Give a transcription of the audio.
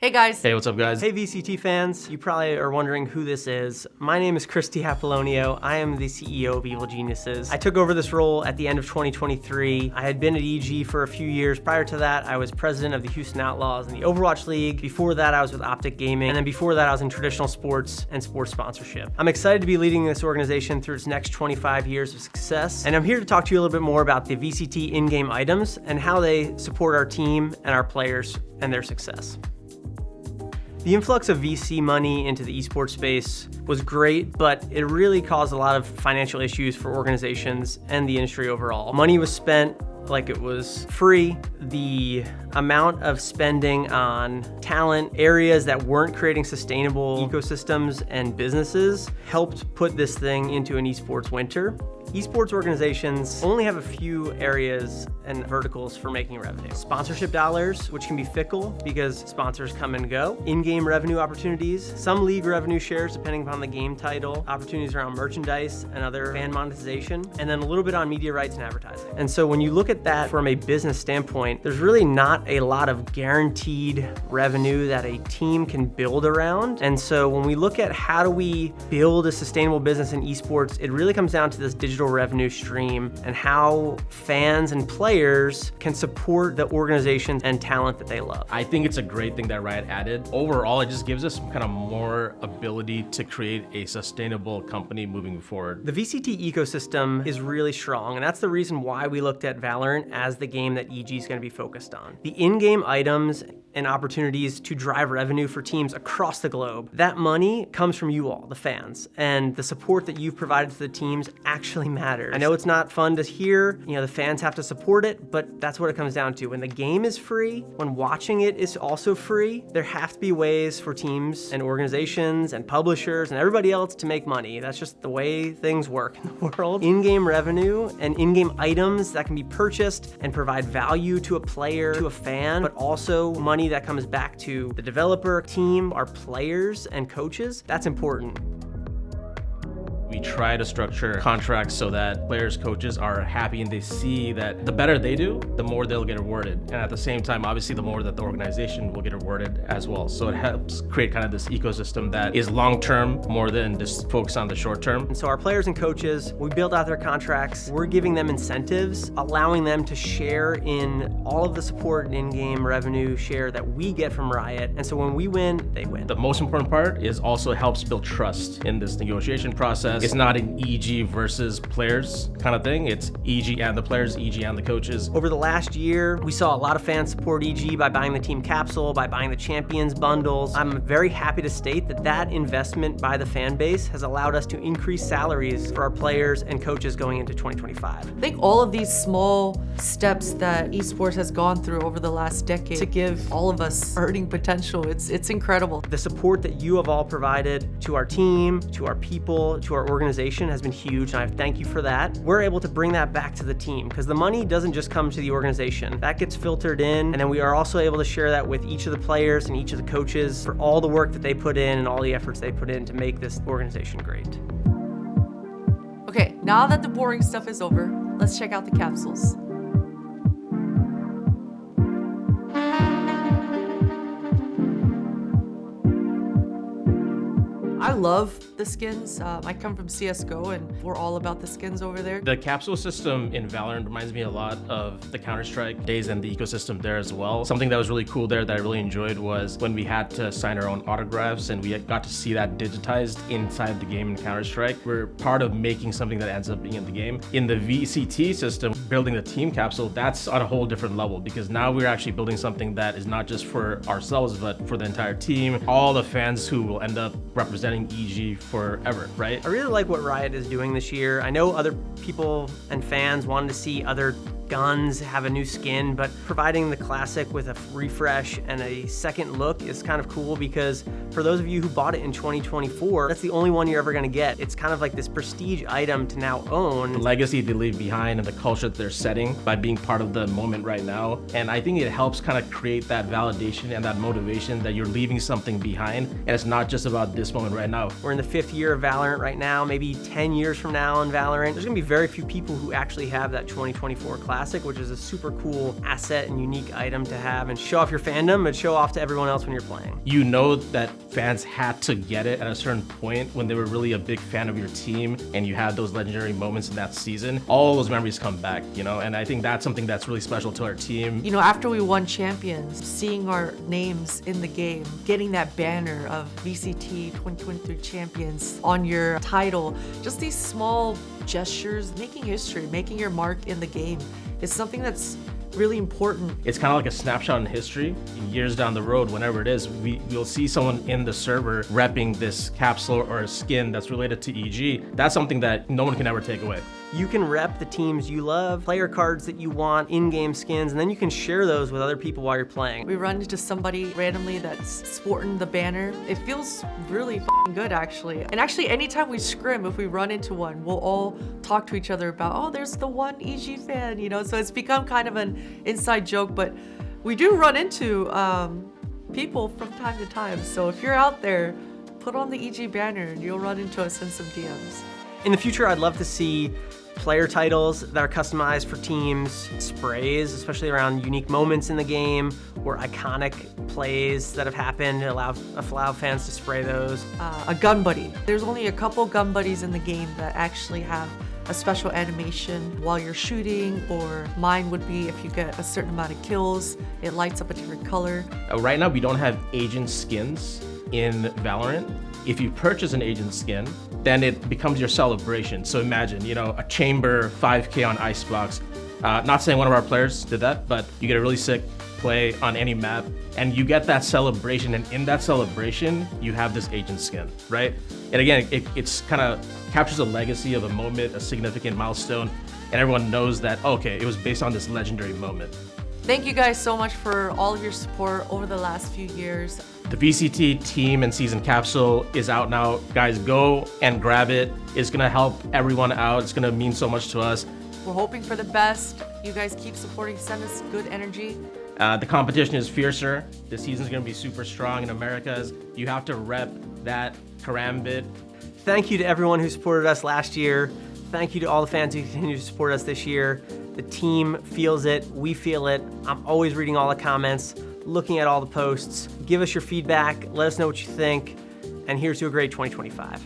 Hey guys. Hey, what's up guys? Hey VCT fans, you probably are wondering who this is. My name is Christy Apollonio. I am the CEO of evilgeniuses. I took over this role at the end of 2023. I had been at EG for a few years. Prior to that, I was president of the Houston Outlaws in the Overwatch League. Before that, I was with Optic Gaming. And then before that, I was in traditional sports and sports sponsorship. I'm excited to be leading this organization through its next 25 years of success. And I'm here to talk to you a little bit more about the VCT in-game items and how they support our team and our players and their success. The influx of VC money into the esports space was great, but it really caused a lot of financial issues for organizations and the industry overall. Money was spent like it was free. The amount of spending on talent, areas that weren't creating sustainable ecosystems and businesses helped put this thing into an esports winter. Esports organizations only have a few areas and verticals for making revenue. Sponsorship dollars, which can be fickle because sponsors come and go. In-game revenue opportunities, some league revenue shares depending upon the game title, opportunities around merchandise and other fan monetization, and then a little bit on media rights and advertising. And so when you look at that from a business standpoint, there's really not a lot of guaranteed revenue that a team can build around. And so when we look at how do we build a sustainable business in esports, it really comes down to this digital revenue stream and how fans and players can support the organizations and talent that they love. I think it's a great thing that Riot added. Overall, it just gives us kind of more ability to create a sustainable company moving forward. The VCT ecosystem is really strong, and that's the reason why we looked at VALORANT as the game that EG is going to be focused on. The in-game items and opportunities to drive revenue for teams across the globe. That money comes from you all, the fans, and the support that you've provided to the teams actually matters. I know it's not fun to hear, the fans have to support it, but that's what it comes down to. When the game is free, when watching it is also free, there have to be ways for teams and organizations and publishers and everybody else to make money. That's just the way things work in the world. In-game revenue and in-game items that can be purchased and provide value to a player, to a fan, but also money that comes back to the developer, team, our players and coaches, that's important. We try to structure contracts so that players, coaches are happy and they see that the better they do, the more they'll get rewarded. And at the same time, obviously, the more that the organization will get rewarded as well. So it helps create kind of this ecosystem that is long-term more than just focus on the short-term. And so our players and coaches, we build out their contracts. We're giving them incentives, allowing them to share in all of the support and in-game revenue share that we get from Riot. And so when we win, they win. The most important part is also helps build trust in this negotiation process. It's not an EG versus players kind of thing. It's EG and the players, EG and the coaches. Over the last year, we saw a lot of fans support EG by buying the team capsule, by buying the champions bundles. I'm very happy to state that that investment by the fan base has allowed us to increase salaries for our players and coaches going into 2025. I think all of these small steps that esports has gone through over the last decade to give all of us earning potential, it's incredible. The support that you have all provided to our team, to our people, to our organization has been huge, and I thank you for that. We're able to bring that back to the team because the money doesn't just come to the organization. That gets filtered in, and then we are also able to share that with each of the players and each of the coaches for all the work that they put in and all the efforts they put in to make this organization great. Okay, now that the boring stuff is over, let's check out the capsules. I love the skins. I come from CSGO and we're all about the skins over there. The capsule system in VALORANT reminds me a lot of the Counter-Strike days and the ecosystem there as well. Something that was really cool there that I really enjoyed was when we had to sign our own autographs and we got to see that digitized inside the game in Counter-Strike. We're part of making something that ends up being in the game. In the VCT system, building the team capsule, that's on a whole different level because now we're actually building something that is not just for ourselves, but for the entire team, all the fans who will end up representing EG forever, right? I really like what Riot is doing this year. I know other people and fans wanted to see other guns have a new skin, but providing the classic with a refresh and a second look is kind of cool because for those of you who bought it in 2024, that's the only one you're ever gonna get. It's kind of like this prestige item to now own. The legacy they leave behind and the culture that they're setting by being part of the moment right now. And I think it helps kind of create that validation and that motivation that you're leaving something behind. And it's not just about this moment right now. We're in the 5th year of VALORANT right now, maybe 10 years from now in VALORANT. There's gonna be very few people who actually have that 2024 class Classic, which is a super cool asset and unique item to have and show off your fandom and show off to everyone else when you're playing. You know that fans had to get it at a certain point when they were really a big fan of your team and you had those legendary moments in that season. All those memories come back, you know, and I think that's something that's really special to our team. You know, after we won champions, seeing our names in the game, getting that banner of VCT 2023 champions on your title, just these small gestures, making history, making your mark in the game is something that's really important. It's kind of like a snapshot in history. Years down the road, whenever it is, we'll see someone in the server repping this capsule or a skin that's related to EG. That's something that no one can ever take away. You can rep the teams you love, player cards that you want, in-game skins, and then you can share those with other people while you're playing. We run into somebody randomly that's sporting the banner. It feels really f***ing good, actually. And actually, anytime we scrim, if we run into one, we'll all talk to each other about, oh, there's the one EG fan, you know? So it's become kind of an inside joke, but we do run into people from time to time. So if you're out there, put on the EG banner and you'll run into us in some DMs. In the future, I'd love to see player titles that are customized for teams, sprays, especially around unique moments in the game, or iconic plays that have happened, allow fans to spray those. A gun buddy. There's only a couple gun buddies in the game that actually have a special animation while you're shooting, or mine would be if you get a certain amount of kills, it lights up a different color. Right now, we don't have agent skins in Valorant. If you purchase an agent skin, then it becomes your celebration. So imagine, you know, a chamber 5K on Icebox. Not saying one of our players did that, but you get a really sick play on any map and you get that celebration, and in that celebration, you have this agent skin, right? And again, it's kind of captures a legacy of a moment, a significant milestone, and everyone knows that, okay, it was based on this legendary moment. Thank you guys so much for all of your support over the last few years. The VCT team and season capsule is out now. Guys, go and grab it. It's gonna help everyone out. It's gonna mean so much to us. We're hoping for the best. You guys keep supporting, send us good energy. The competition is fiercer. The season's gonna be super strong in Americas. You have to rep that karambit. Thank you to everyone who supported us last year. Thank you to all the fans who continue to support us this year. The team feels it, we feel it. I'm always reading all the comments, looking at all the posts. Give us your feedback, let us know what you think, and here's to a great 2025.